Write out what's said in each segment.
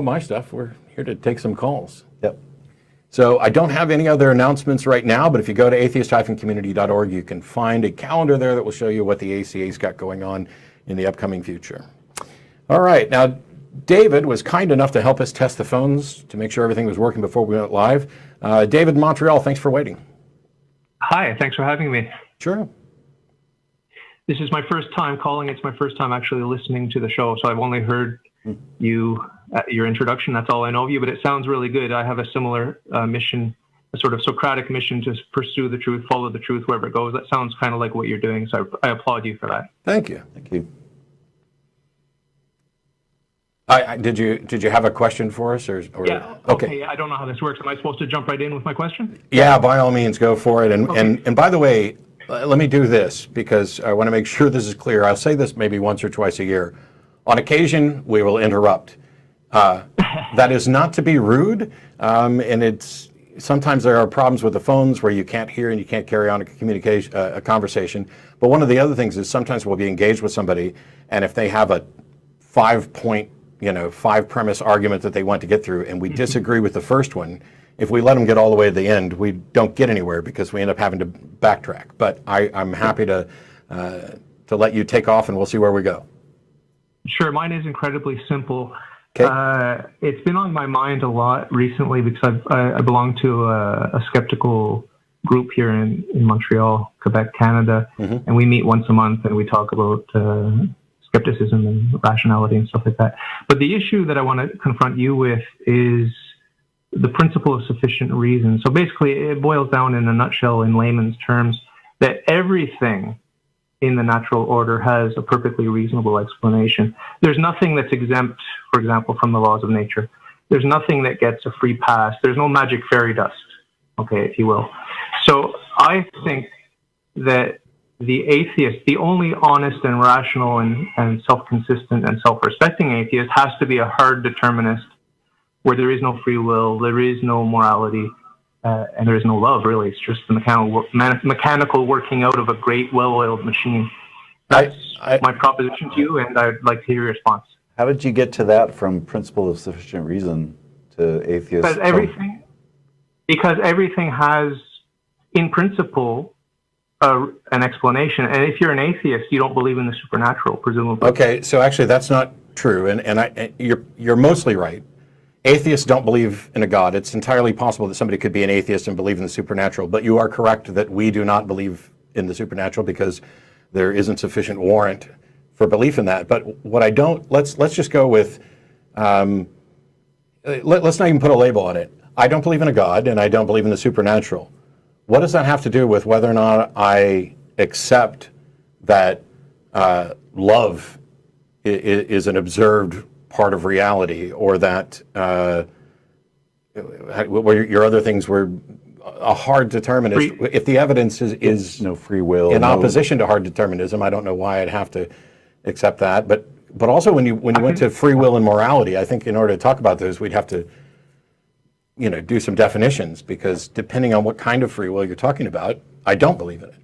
my stuff. We're here to take some calls. Yep. So I don't have any other announcements right now, but if you go to atheist-community.org, you can find a calendar there that will show you what the ACA's got going on in the upcoming future. All right. Now, David was kind enough to help us test the phones to make sure everything was working before we went live. David in Montreal, thanks for waiting. Hi, thanks for having me. Sure. This is my first time calling. It's my first time actually listening to the show, so I've only heard your introduction. That's all I know of you, but it sounds really good. I have a similar mission, a sort of Socratic mission to pursue the truth, follow the truth wherever it goes. That sounds kind of like what you're doing, so I applaud you for that. Thank you. Thank you. Did you have a question for us? Or yeah. Okay. I don't know how this works. Am I supposed to jump right in with my question? Yeah, by all means, go for it. And by the way, let me do this because I want to make sure this is clear. I'll say this maybe once or twice a year. On occasion, we will interrupt. That is not to be rude, and sometimes there are problems with the phones where you can't hear and you can't carry on a conversation. But one of the other things is sometimes we'll be engaged with somebody, and if they have a 5-premise argument that they want to get through, and we disagree with the first one, if we let them get all the way to the end, we don't get anywhere because we end up having to backtrack. But I'm happy to let you take off, and we'll see where we go. Sure. Mine is incredibly simple. Okay. It's been on my mind a lot recently because I belong to a skeptical group here in Montreal, Quebec, Canada, and we meet once a month and we talk about skepticism and rationality and stuff like that. But the issue that I want to confront you with is the principle of sufficient reason. So basically, it boils down in a nutshell, in layman's terms, that everything in the natural order has a perfectly reasonable explanation. There's nothing that's exempt, for example, from the laws of nature. There's nothing that gets a free pass. There's no magic fairy dust, okay, if you will. So I think that the atheist, the only honest and rational and self-consistent and self-respecting atheist, has to be a hard determinist where there is no free will, there is no morality, and there is no love, really. It's just the mechanical working out of a great, well-oiled machine. That's my proposition to you, and I'd like to hear your response. How did you get to that from principle of sufficient reason to atheist? Because everything has, in principle, an explanation. And if you're an atheist, you don't believe in the supernatural, presumably. Okay, so actually that's not true, and you're mostly right. Atheists don't believe in a God. It's entirely possible that somebody could be an atheist and believe in the supernatural, but you are correct that we do not believe in the supernatural because there isn't sufficient warrant for belief in that. But what I don't, let's just go with, let's not even put a label on it. I don't believe in a God and I don't believe in the supernatural. What does that have to do with whether or not I accept that love is an observed part of reality, or that your other things were a hard determinist? If the evidence is no free will, in opposition to hard determinism, I don't know why I'd have to accept that. But also when you went to free will and morality, I think in order to talk about those, we'd have to do some definitions, because depending on what kind of free will you're talking about, I don't believe in it.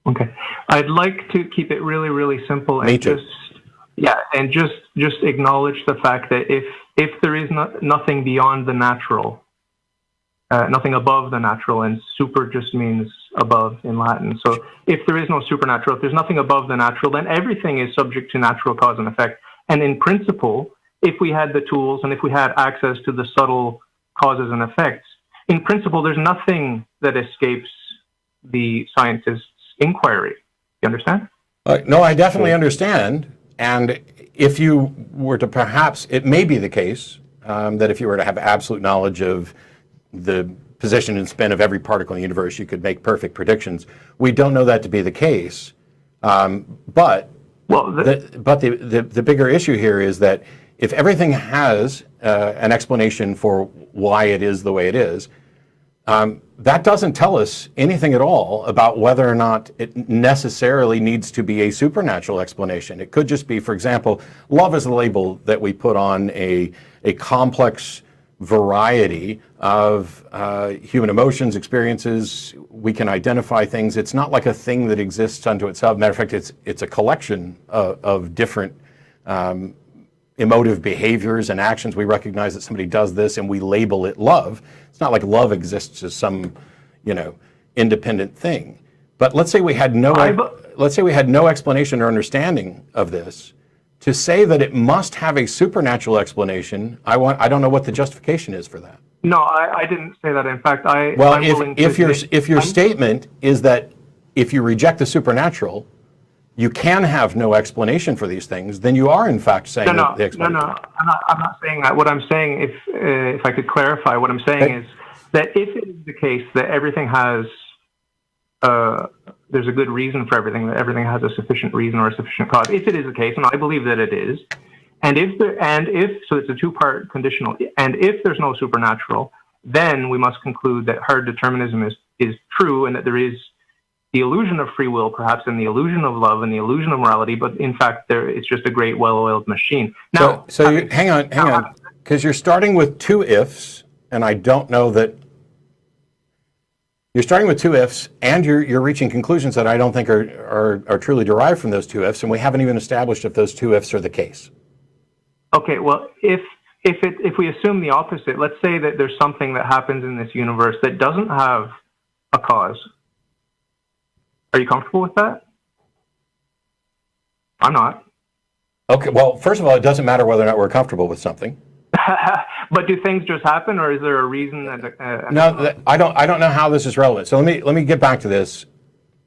Okay, I'd like to keep it really, really simple. Me too. And just acknowledge the fact that if there is nothing beyond the natural, nothing above the natural, and super just means above in Latin. So if there is no supernatural, if there's nothing above the natural, then everything is subject to natural cause and effect. And in principle, if we had the tools and if we had access to the subtle causes and effects, in principle, there's nothing that escapes the scientist's inquiry. You understand? No, I definitely understand. And if you were to perhaps, it may be the case that if you were to have absolute knowledge of the position and spin of every particle in the universe, you could make perfect predictions. We don't know that to be the case. But the bigger issue here is that if everything has an explanation for why it is the way it is, that doesn't tell us anything at all about whether or not it necessarily needs to be a supernatural explanation. It could just be, for example, love is the label that we put on a complex variety of human emotions, experiences. We can identify things. It's not like a thing that exists unto itself. Matter of fact, it's a collection of different emotive behaviors and actions. We recognize that somebody does this and we label it love. It's not like love exists as some, independent thing. But let's say we had no explanation or understanding of this. To say that it must have a supernatural explanation, I don't know what the justification is for that. No, I didn't say that. In fact, if your statement is that if you reject the supernatural, you can have no explanation for these things, then you are in fact saying that the explanation. No, I'm not saying that. What I'm saying, if I could clarify, what I'm saying is that if it is the case that everything has, there's a good reason for everything, that everything has a sufficient reason or a sufficient cause. If it is the case, and I believe that it is, so it's a two-part conditional, and if there's no supernatural, then we must conclude that hard determinism is true, and that there is the illusion of free will, perhaps, and the illusion of love and the illusion of morality, but in fact, it's just a great, well-oiled machine. Now, hang on, because you're starting with two ifs, and I don't know that. You're starting with two ifs, and you're reaching conclusions that I don't think are truly derived from those two ifs, and we haven't even established if those two ifs are the case. Okay, well, if we assume the opposite, let's say that there's something that happens in this universe that doesn't have a cause. Are you comfortable with that? I'm not. Okay, well, first of all, it doesn't matter whether or not we're comfortable with something. But do things just happen, or is there a reason that? No, I don't know how this is relevant. So let me get back to this.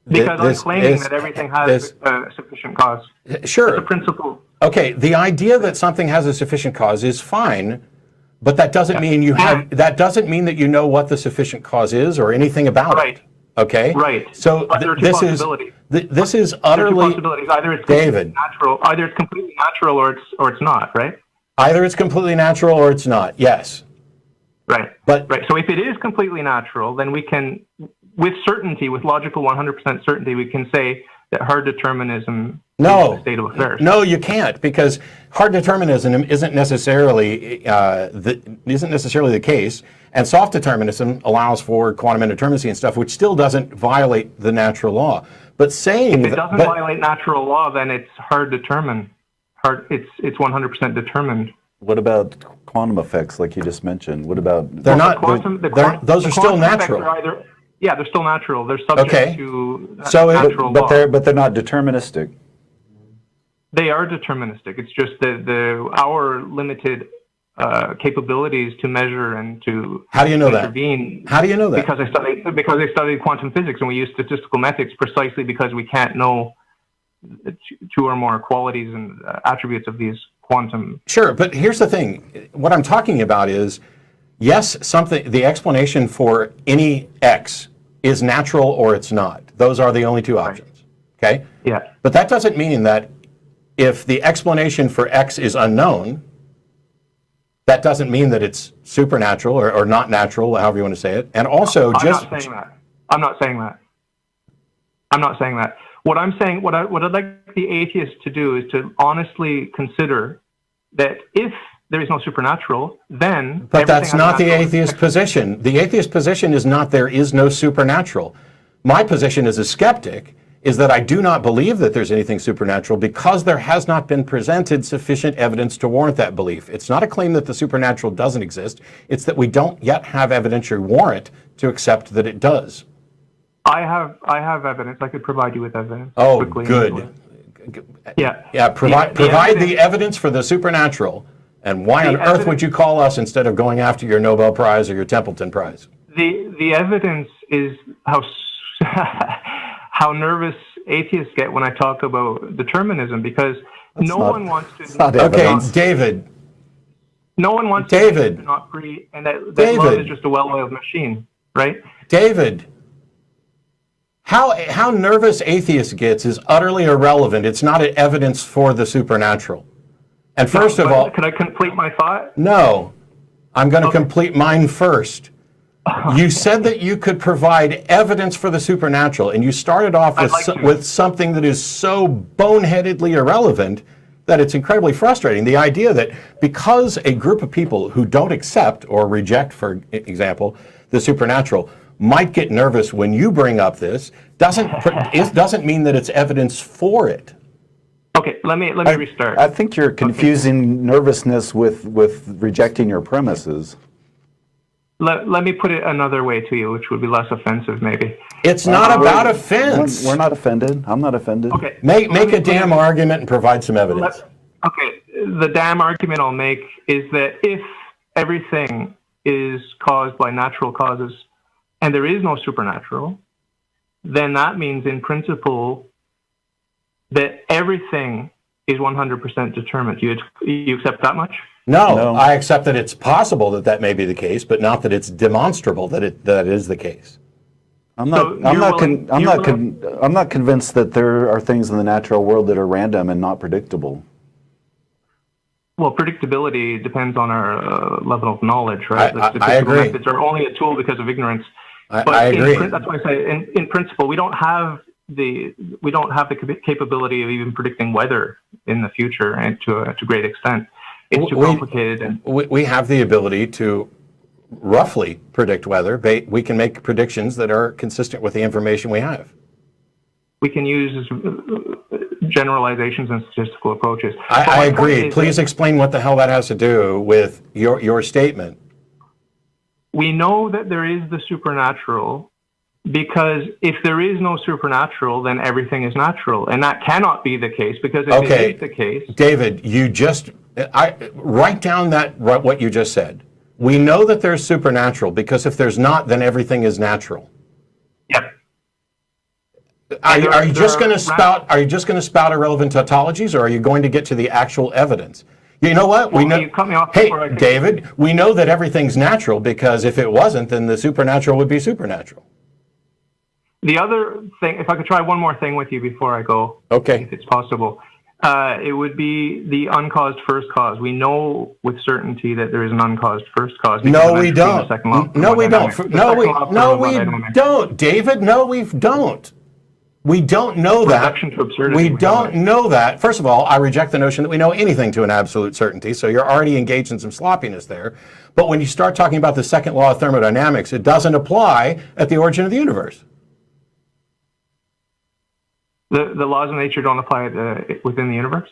Because I'm claiming that everything has a sufficient cause. Sure. It's a principle. Okay, the idea that something has a sufficient cause is fine, but that doesn't mean that doesn't mean that you know what the sufficient cause is or anything about it. Okay. Right. So this is utterly. Two possibilities. Either it's David. completely natural, or it's not. Right. Either it's completely natural or it's not. Yes. Right. Right. So if it is completely natural, then we can, with certainty, with logical 100% certainty, we can say that hard determinism is the state of affairs. No, you can't, because hard determinism isn't necessarily the case, and soft determinism allows for quantum indeterminacy and stuff, which still doesn't violate the natural law. But saying if it doesn't violate natural law, then it's hard determined. It's 100% determined. What about quantum effects, like you just mentioned? What about those are still natural. They're still natural. They're subject to natural law. But they're not deterministic. They are deterministic. It's just our limited capabilities to measure and to intervene. How do you know that? Because I studied quantum physics, and we use statistical methods precisely because we can't know two or more qualities and attributes of these quantum. Sure, but here's the thing. What I'm talking about is, yes, the explanation for any X is natural or it's not. Those are the only two options. Okay? Yeah. But that doesn't mean that if the explanation for X is unknown, that doesn't mean that it's supernatural or not natural, however you want to say it. And also, I'm not saying that. What I'm saying, what I'd like the atheist to do is to honestly consider that if there is no supernatural, then. But that's not the atheist position. The atheist position is not there is no supernatural. My position as a skeptic is that I do not believe that there's anything supernatural because there has not been presented sufficient evidence to warrant that belief. It's not a claim that the supernatural doesn't exist. It's that we don't yet have evidentiary warrant to accept that it does. I have evidence. I could provide you with evidence. Oh, good. Yeah. Provide the evidence for the supernatural. And why on earth would you call us instead of going after your Nobel Prize or your Templeton Prize? The evidence is how nervous atheists get when I talk about determinism, because no one wants to. Okay, David. No one wants to not free, and that love is just a well-oiled machine, right? David. How nervous atheist gets is utterly irrelevant. It's not an evidence for the supernatural. And first of all... Could I complete my thought? No. I'm going to complete mine first. You said that you could provide evidence for the supernatural, and you started off with something that is so boneheadedly irrelevant that it's incredibly frustrating. The idea that because a group of people who don't accept or reject, for example, the supernatural might get nervous when you bring up this doesn't mean that it's evidence for it. Okay, let me restart. I think you're confusing nervousness with rejecting your premises. Let me put it another way to you, which would be less offensive, maybe. It's not about offense. We're not offended. I'm not offended. Okay. Make a damn argument and provide some evidence. Okay, the damn argument I'll make is that if everything is caused by natural causes and there is no supernatural, then that means in principle that everything is 100% determined. You accept that much? No, I accept that it's possible that that may be the case, but not that it's demonstrable that it is the case. I'm not convinced that there are things in the natural world that are random and not predictable. Well, predictability depends on our level of knowledge, right? I agree. Methods are only a tool because of ignorance. I agree. That's why I say, in principle, we don't have the capability of even predicting weather in the future, and to a great extent, it's too complicated. And we have the ability to roughly predict weather. We can make predictions that are consistent with the information we have. We can use generalizations and statistical approaches. I agree. Please explain what the hell that has to do with your statement. We know that there is the supernatural because if there is no supernatural, then everything is natural. And that cannot be the case, because if it is the case... David, write down what you just said. We know that there's supernatural because if there's not, then everything is natural. Yep. Are you just going to spout irrelevant tautologies, or are you going to get to the actual evidence? You know what? You cut me off before I could... David, we know that everything's natural because if it wasn't, then the supernatural would be supernatural. The other thing, if I could try one more thing with you before I go, okay, if it's possible, it would be the uncaused first cause. We know with certainty that there is an uncaused first cause. No, we don't. No, we don't. No, we don't. David, no, we don't. We don't know that. We don't know that. First of all, I reject the notion that we know anything to an absolute certainty, so you're already engaged in some sloppiness there. But when you start talking about the second law of thermodynamics, it doesn't apply at the origin of the universe. The laws of nature don't apply within the universe?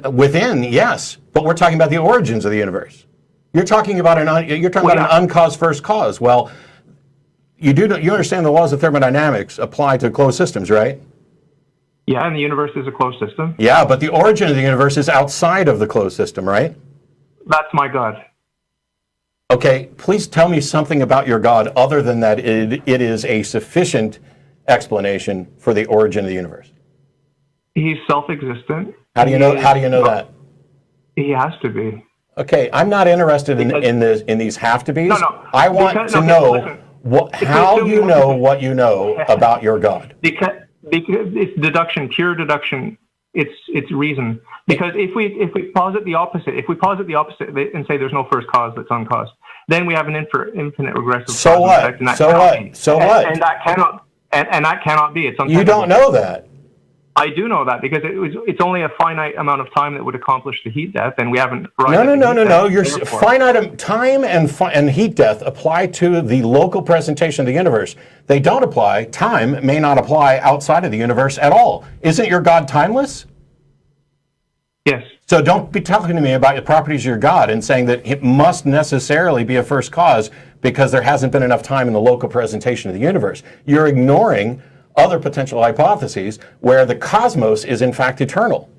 Within, yes. But we're talking about the origins of the universe. You're talking about an uncaused first cause. Well, you understand the laws of thermodynamics apply to closed systems, right? Yeah, and the universe is a closed system. Yeah, but the origin of the universe is outside of the closed system, right? That's my God. Okay, please tell me something about your God other than that it is a sufficient explanation for the origin of the universe. He's self-existent. How do you know that? He has to be. Okay, I'm not interested in these have to be's. No. I want to know how you know what you know about your God. Because it's deduction, pure deduction. It's reason. Because if we posit the opposite, and say there's no first cause that's uncaused, then we have an infinite regressive. So what? So what? And that cannot. And that cannot be. It's you don't know that. I do know that because it's only a finite amount of time that would accomplish the heat death, and we haven't. No. Your finite time and heat death apply to the local presentation of the universe. They don't apply. Time may not apply outside of the universe at all. Isn't your God timeless? Yes. So don't be talking to me about the properties of your God and saying that it must necessarily be a first cause because there hasn't been enough time in the local presentation of the universe. You're ignoring other potential hypotheses where the cosmos is in fact eternal.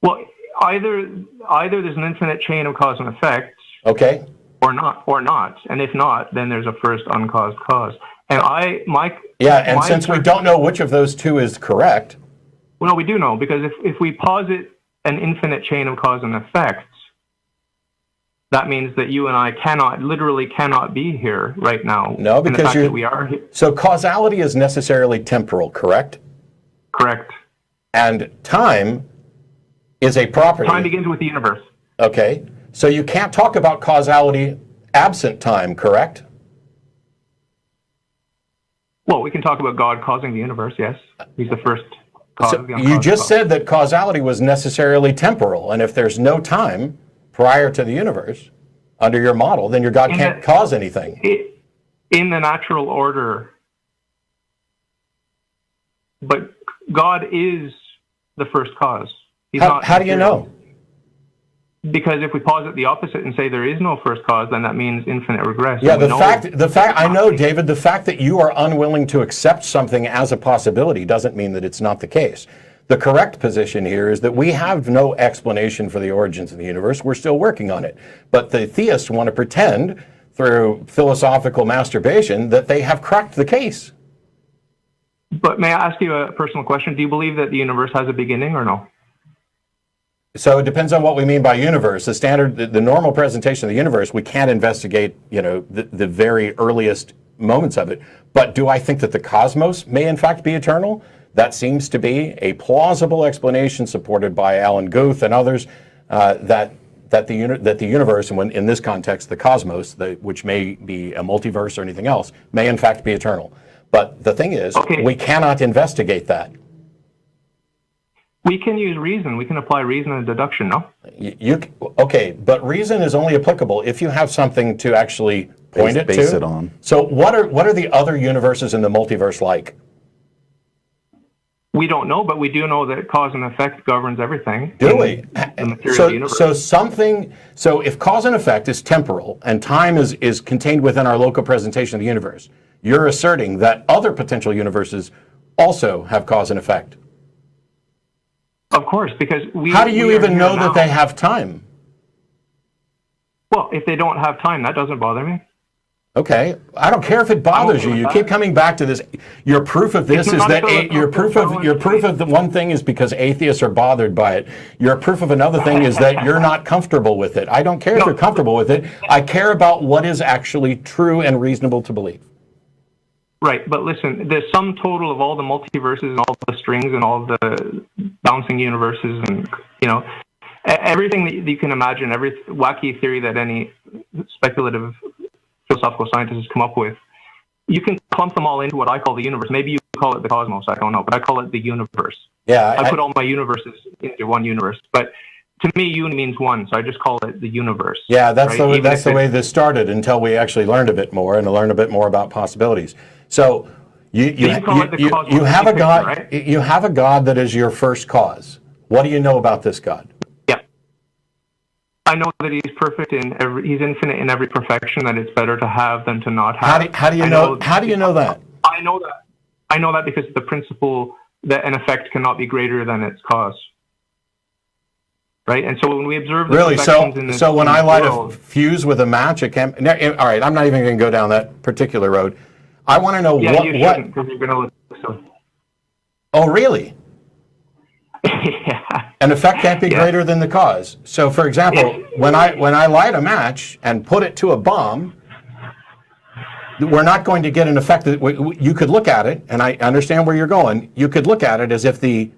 Well, either there's an infinite chain of cause and effect, okay, or not, and if not, then there's a first uncaused cause. And since we don't know which of those two is correct. Well, no, we do know, because if we posit an infinite chain of cause and effect, that means that you and I literally cannot be here right now. No, because we are here. So causality is necessarily temporal, correct? Correct. And time is a property. Time begins with the universe. Okay. So you can't talk about causality absent time, correct? Well, we can talk about God causing the universe, yes. He's the first cause. So you just said that causality was necessarily temporal, and if there's no time prior to the universe, under your model, then your God can't cause anything. In the natural order. But God is the first cause. How do you know? Because if we posit the opposite and say there is no first cause, then that means infinite regress. Yeah, the fact, I know, David, the fact that you are unwilling to accept something as a possibility doesn't mean that it's not the case. The correct position here is that we have no explanation for the origins of the universe. We're still working on it. But the theists want to pretend through philosophical masturbation that they have cracked the case. But may I ask you a personal question? Do you believe that the universe has a beginning or no? So it depends on what we mean by universe. The normal presentation of the universe, we can't investigate, the very earliest moments of it. But do I think that the cosmos may in fact be eternal? That seems to be a plausible explanation supported by Alan Guth and others that the universe, and in this context the cosmos, which may be a multiverse or anything else, may in fact be eternal. But the thing is, we cannot investigate that. We can use reason. We can apply reason and deduction, no? Okay, but reason is only applicable if you have something to actually point it to. Base it on. So what are the other universes in the multiverse like? We don't know, but we do know that cause and effect governs everything. Do we? The material universe. So if cause and effect is temporal and time is contained within our local presentation of the universe, you're asserting that other potential universes also have cause and effect. Of course, because How do you even know that they have time? Well, if they don't have time, that doesn't bother me. Okay, I don't care if it bothers you. You keep coming back to this. Your proof of this is that your proof of the one thing is because atheists are bothered by it. Your proof of another thing is that you're not comfortable with it. I don't care if you're comfortable with it. I care about what is actually true and reasonable to believe. Right, but listen, the sum total of all the multiverses and all the strings and all the bouncing universes and, everything that you can imagine, every wacky theory that any speculative philosophical scientist has come up with, you can clump them all into what I call the universe. Maybe you call it the cosmos, I don't know, but I call it the universe. Yeah, I put all my universes into one universe, but to me, uni means one, so I just call it the universe. Yeah, that's the way this started until we actually learned a bit more and learned a bit more about possibilities. So you have a God, right? You have a God that is your first cause. What do you know about this God? Yeah, I know that he's perfect he's infinite in every perfection. That it's better to have than to not have. How do you know that? I know that. I know that because of the principle that an effect cannot be greater than its cause. Right, and so when we observe the perfections in this so when I light world, a fuse with a match, it can. All right, I'm not even going to go down that particular road. I want to know what. Because you're going to look so. Oh, really? Yeah. An effect can't be greater than the cause. So, for example, when I light a match and put it to a bomb, we're not going to get an effect that you could look at it, and I understand where you're going. You could look at it as if the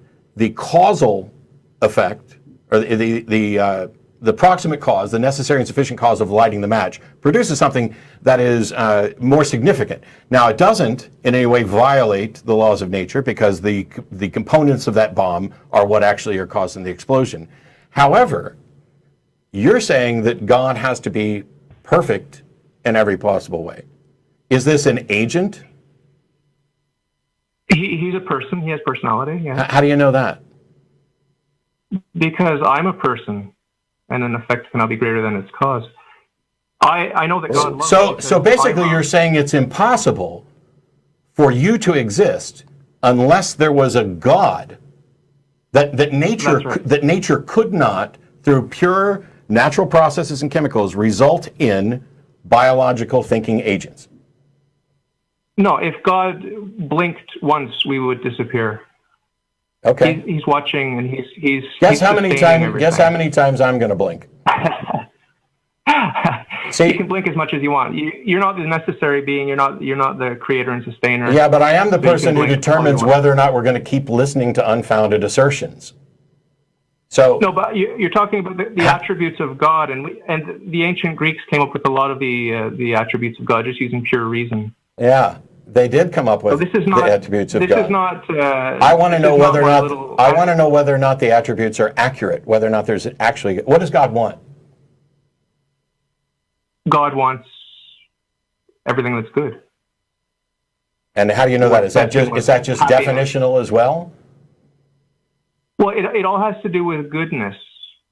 causal effect, or the proximate cause, the necessary and sufficient cause of lighting the match, produces something that is more significant. Now, it doesn't in any way violate the laws of nature because the components of that bomb are what actually are causing the explosion. However, you're saying that God has to be perfect in every possible way. Is this an agent? He's a person. He has personality. Yeah. How do you know that? Because I'm a person, and an effect cannot be greater than its cause. I know that God loves. So basically, you're saying it's impossible for you to exist unless there was a God. That nature could not, through pure natural processes and chemicals, result in biological thinking agents. No, if God blinked once, we would disappear. Okay. He's watching, and he's. Guess how many times I'm going to blink. See, you can blink as much as you want. You're not the necessary being. You're not the creator and sustainer. Yeah, but I am the person who determines whether or not we're going to keep listening to unfounded assertions. So no, but you're talking about the attributes of God, and the ancient Greeks came up with a lot of the attributes of God just using pure reason. Yeah. They did come up with the attributes of God. This is not. I want to know whether or not the attributes are accurate. Whether or not there's actually. What does God want? God wants everything that's good. And how do you know that? Is that just definitional as well? Well, it all has to do with goodness,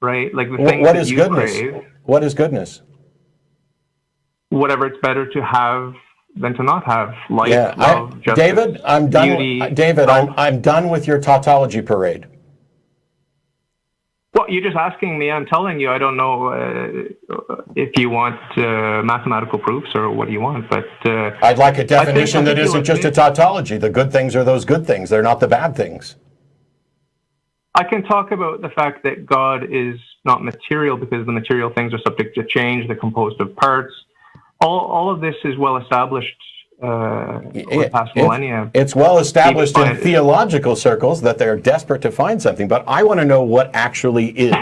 right? Like the things What that is you goodness? crave. What is goodness? Whatever it's better to have than to not have. Life, Yeah, love, justice, David, I'm done. beauty. David, I'm done with your tautology parade. Well, you're just asking me. I'm telling you. I don't know if you want mathematical proofs or what do you want, but I'd like a definition I think that isn't just a tautology. The good things are those good things. They're not the bad things. I can talk about the fact that God is not material because the material things are subject to change. They're composed of parts. All of this is well established over the past millennia. It's well established in theological circles that they're desperate to find something, but I want to know what actually is.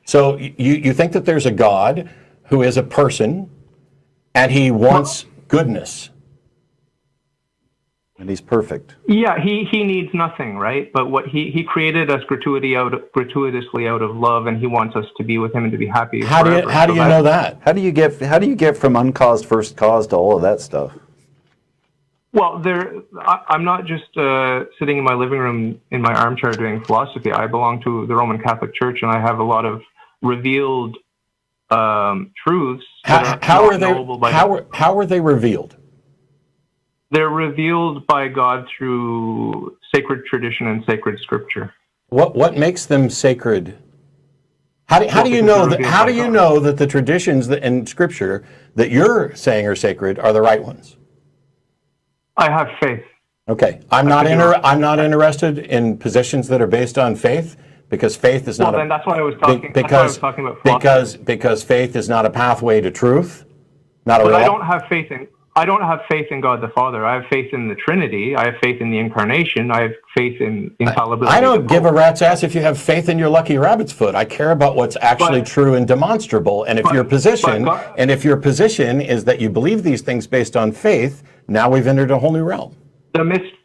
So you think that there's a God who is a person and he wants goodness. And he's perfect. Yeah, he needs nothing, right? But what he created us gratuitously out of love, and he wants us to be with him and to be happy. How do you know that? How do you get from uncaused first cause to all of that stuff? Well, I'm not just sitting in my living room in my armchair doing philosophy. I belong to the Roman Catholic Church, and I have a lot of revealed truths. How are they revealed? They're revealed by God through sacred tradition and sacred scripture. What makes them sacred? How do you know that the traditions in scripture that you're saying are sacred are the right ones? I have faith. Okay, I'm not interested in positions that are based on faith because faith is not. Well, then that's why I was talking. Because about philosophy. Because faith is not a pathway to truth. But I don't have faith in God the Father. I have faith in the Trinity. I have faith in the Incarnation. I have faith in infallibility. I don't give a rat's ass if you have faith in your lucky rabbit's foot. I care about what's actually true and demonstrable. And if your position is that you believe these things based on faith, now we've entered a whole new realm.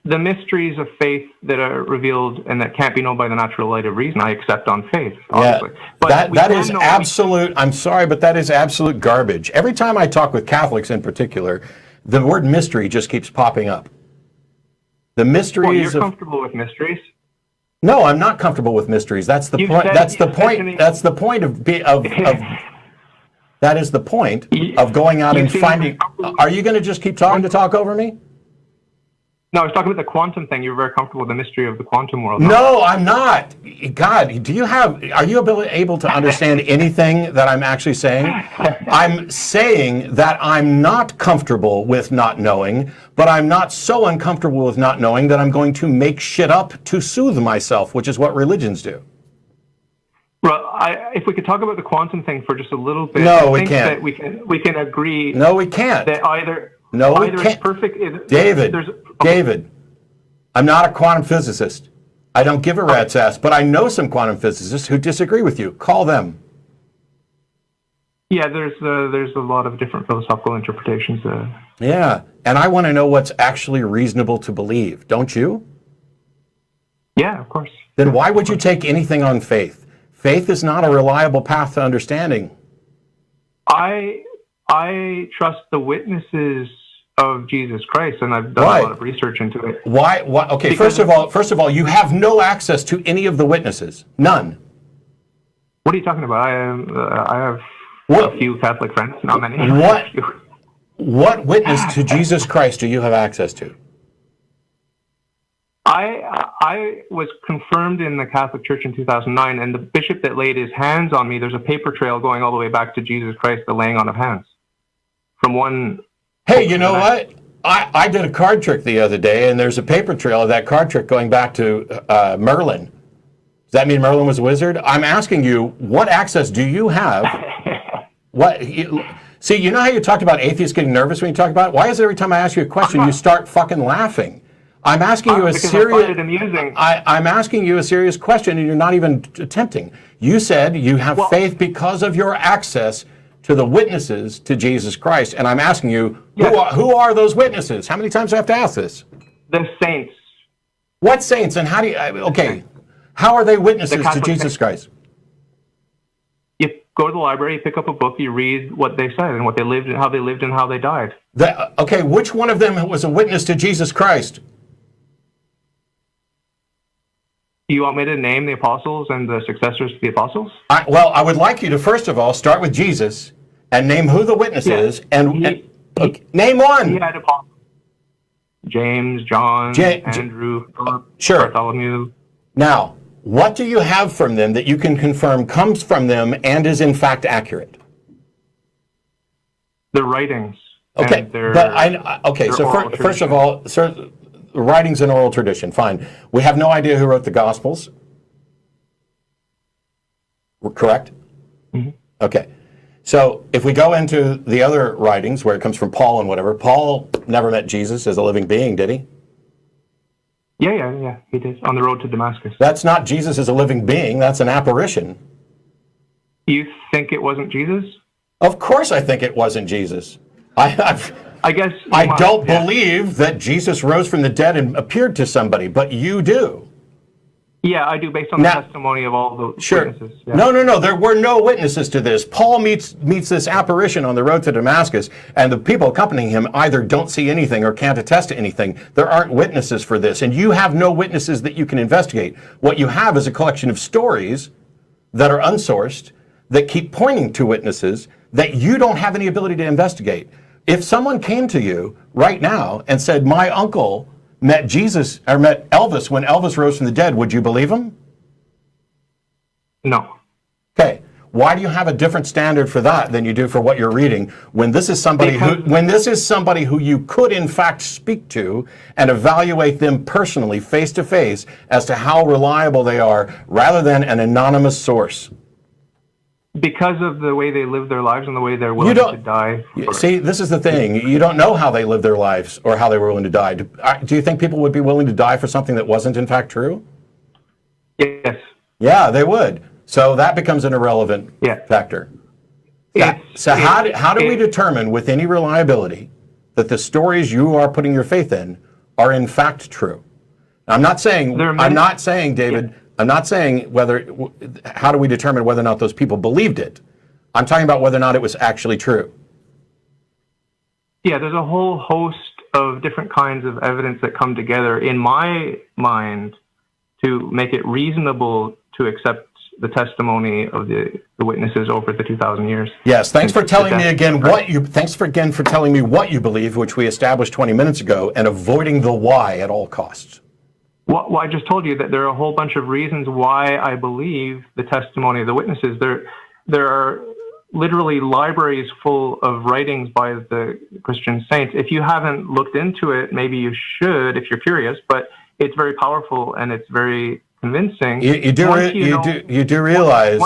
The mysteries of faith that are revealed and that can't be known by the natural light of reason, I accept on faith, obviously. Yeah, but that is absolute, I'm sorry, but that is absolute garbage. Every time I talk with Catholics in particular, the word mystery just keeps popping up. The mysteries. Well, you're comfortable with mysteries? No, I'm not comfortable with mysteries. That's the point. That's the point. That's the point of that is the point of going out and finding. Are you going to just keep talking to talk over me? No, I was talking about the quantum thing. You're very comfortable with the mystery of the quantum world. No, I'm not. God, are you able to understand anything that I'm actually saying? I'm saying that I'm not comfortable with not knowing, but I'm not so uncomfortable with not knowing that I'm going to make shit up to soothe myself, which is what religions do. Well, if we could talk about the quantum thing for just a little bit. No, we can't. That we can agree. No, we can't. That either it's perfect. David, I'm not a quantum physicist. I don't give a rat's ass, but I know some quantum physicists who disagree with you. Call them. Yeah, there's a lot of different philosophical interpretations. Yeah, and I want to know what's actually reasonable to believe, don't you? Yeah, of course. Then why would you take anything on faith? Faith is not a reliable path to understanding. I trust the witnesses of Jesus Christ, and I've done a lot of research into it. Why? Okay, because first of all, you have no access to any of the witnesses. None. What are you talking about? I have a few Catholic friends, not many. What witness to Jesus Christ do you have access to? I was confirmed in the Catholic Church in 2009, and the bishop that laid his hands on me, there's a paper trail going all the way back to Jesus Christ, the laying on of hands. From one... Hey, you know what? I did a card trick the other day, and there's a paper trail of that card trick going back to Merlin. Does that mean Merlin was a wizard? I'm asking you, what access do you have? See, you know how you talked about atheists getting nervous when you talk about it? Why is it every time I ask you a question, you start fucking laughing? I'm asking you a serious. I'm asking you a serious question, and you're not even attempting. You said you have faith because of your access to the witnesses to Jesus Christ, and I'm asking you, who are those witnesses? How many times do I have to ask this? The saints. What saints, and how do you? Okay, how are they witnesses to Jesus Christ? You go to the library, you pick up a book, you read what they said and what they lived and how they died. Okay, which one of them was a witness to Jesus Christ? you want me to name the apostles and the successors to the apostles? Well, I would like you to, first of all, start with Jesus and name who the witness is. Name one. He had apostles. James, John, Andrew, Philip, sure. Bartholomew. Now, what do you have from them that you can confirm comes from them and is in fact accurate? The writings. Okay, so first of all, sir, writings and oral tradition, fine. We have no idea who wrote the Gospels. Correct? Mm-hmm. Okay. So if we go into the other writings where it comes from Paul and whatever, Paul never met Jesus as a living being, did he? Yeah, he did, on the road to Damascus. That's not Jesus as a living being, that's an apparition. You think it wasn't Jesus? Of course I think it wasn't Jesus. I guess I don't believe that Jesus rose from the dead and appeared to somebody, but you do. Yeah, I do, based on the testimony of all the witnesses. Yeah. No, there were no witnesses to this. Paul meets this apparition on the road to Damascus, and the people accompanying him either don't see anything or can't attest to anything. There aren't witnesses for this, and you have no witnesses that you can investigate. What you have is a collection of stories that are unsourced, that keep pointing to witnesses that you don't have any ability to investigate. If someone came to you right now and said, my uncle met Jesus or met Elvis when Elvis rose from the dead, would you believe him? No. Okay. Why do you have a different standard for that than you do for what you're reading when this is somebody who you could in fact speak to and evaluate them personally face to face as to how reliable they are rather than an anonymous source? Because of the way they live their lives and the way they're willing to die. See, this is the thing. You don't know how they live their lives or how they were willing to die. Do you think people would be willing to die for something that wasn't in fact true? Yes. Yeah, they would. So that becomes an irrelevant factor. So how do we determine with any reliability that the stories you are putting your faith in are in fact true? Now, I'm not saying, David, I'm not saying how do we determine whether or not those people believed it? I'm talking about whether or not it was actually true. Yeah, there's a whole host of different kinds of evidence that come together in my mind to make it reasonable to accept the testimony of the witnesses over the 2,000 years. Yes, thanks for telling me again for telling me what you believe, which we established 20 minutes ago, and avoiding the why at all costs. Well, I just told you that there are a whole bunch of reasons why I believe the testimony of the witnesses. There are literally libraries full of writings by the Christian saints. If you haven't looked into it, maybe you should if you're curious, but it's very powerful and it's very convincing. You do realize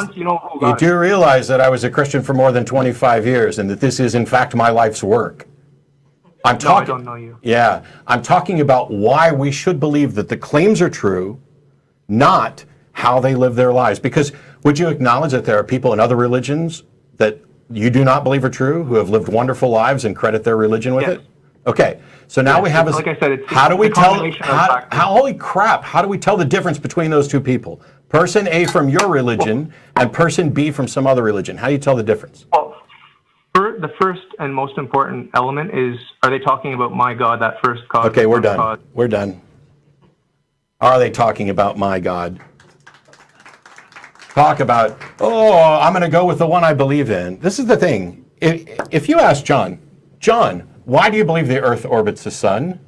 that I was a Christian for more than 25 years and that this is in fact my life's work. I don't know you. Yeah, I'm talking about why we should believe that the claims are true, not how they live their lives. Because would you acknowledge that there are people in other religions that you do not believe are true, who have lived wonderful lives and credit their religion with it? Okay, so now we have like I said, it's how do we tell? Holy crap! How do we tell the difference between those two people? Person A from your religion and person B from some other religion. How do you tell the difference? Well, the first and most important element is: are they talking about my God, that first cause? Okay, we're done. We're done. Are they talking about my God? Talk about, I'm going to go with the one I believe in. This is the thing. If you ask John, why do you believe the Earth orbits the sun?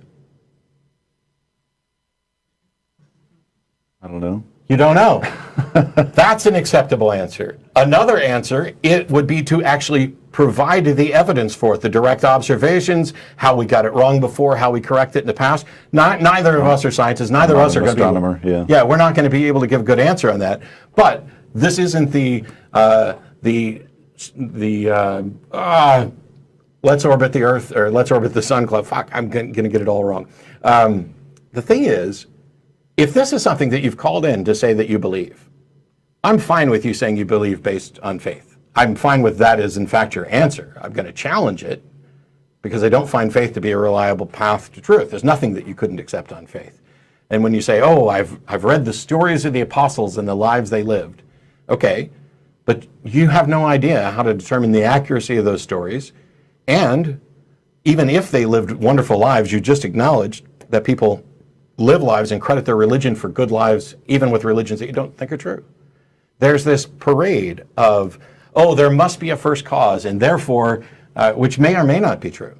I don't know. You don't know. That's an acceptable answer. Another answer, it would be to actually provide the evidence for it, the direct observations, how we got it wrong before, how we correct it in the past. Neither of us are scientists. Neither of us are going to be. Yeah, we're not going to be able to give a good answer on that. But this isn't let's orbit the Earth or let's orbit the Sun club. Fuck, I'm going to get it all wrong. The thing is, if this is something that you've called in to say that you believe, I'm fine with you saying you believe based on faith. I'm fine with that as in fact your answer. I'm going to challenge it because I don't find faith to be a reliable path to truth. There's nothing that you couldn't accept on faith. And when you say, I've read the stories of the apostles and the lives they lived, okay, but you have no idea how to determine the accuracy of those stories. And even if they lived wonderful lives, you just acknowledged that people live lives and credit their religion for good lives, even with religions that you don't think are true. There's this parade of, oh, there must be a first cause, and therefore, which may or may not be true.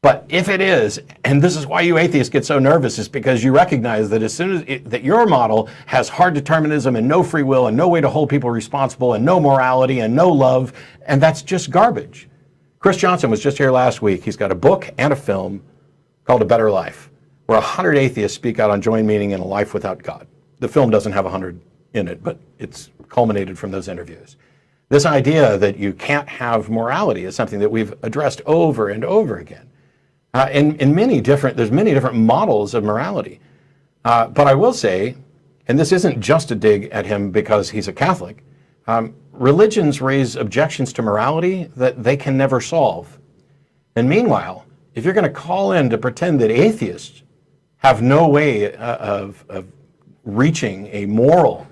But if it is, and this is why you atheists get so nervous, is because you recognize that as soon as that your model has hard determinism and no free will and no way to hold people responsible and no morality and no love, and that's just garbage. Chris Johnson was just here last week. He's got a book and a film called A Better Life, where 100 atheists speak out on joy, meaning, and a life without God. The film doesn't have 100 in it, but it's culminated from those interviews. This idea that you can't have morality is something that we've addressed over and over again. In many different, there's many different models of morality. But I will say, and this isn't just a dig at him because he's a Catholic, religions raise objections to morality that they can never solve. And meanwhile, if you're going to call in to pretend that atheists have no way of reaching a moral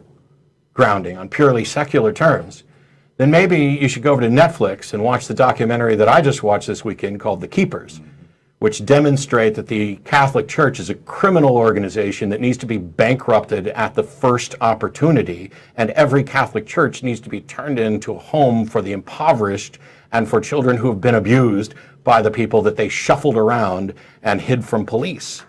grounding on purely secular terms, then maybe you should go over to Netflix and watch the documentary that I just watched this weekend called The Keepers, which demonstrate that the Catholic Church is a criminal organization that needs to be bankrupted at the first opportunity, and every Catholic church needs to be turned into a home for the impoverished and for children who have been abused by the people that they shuffled around and hid from police.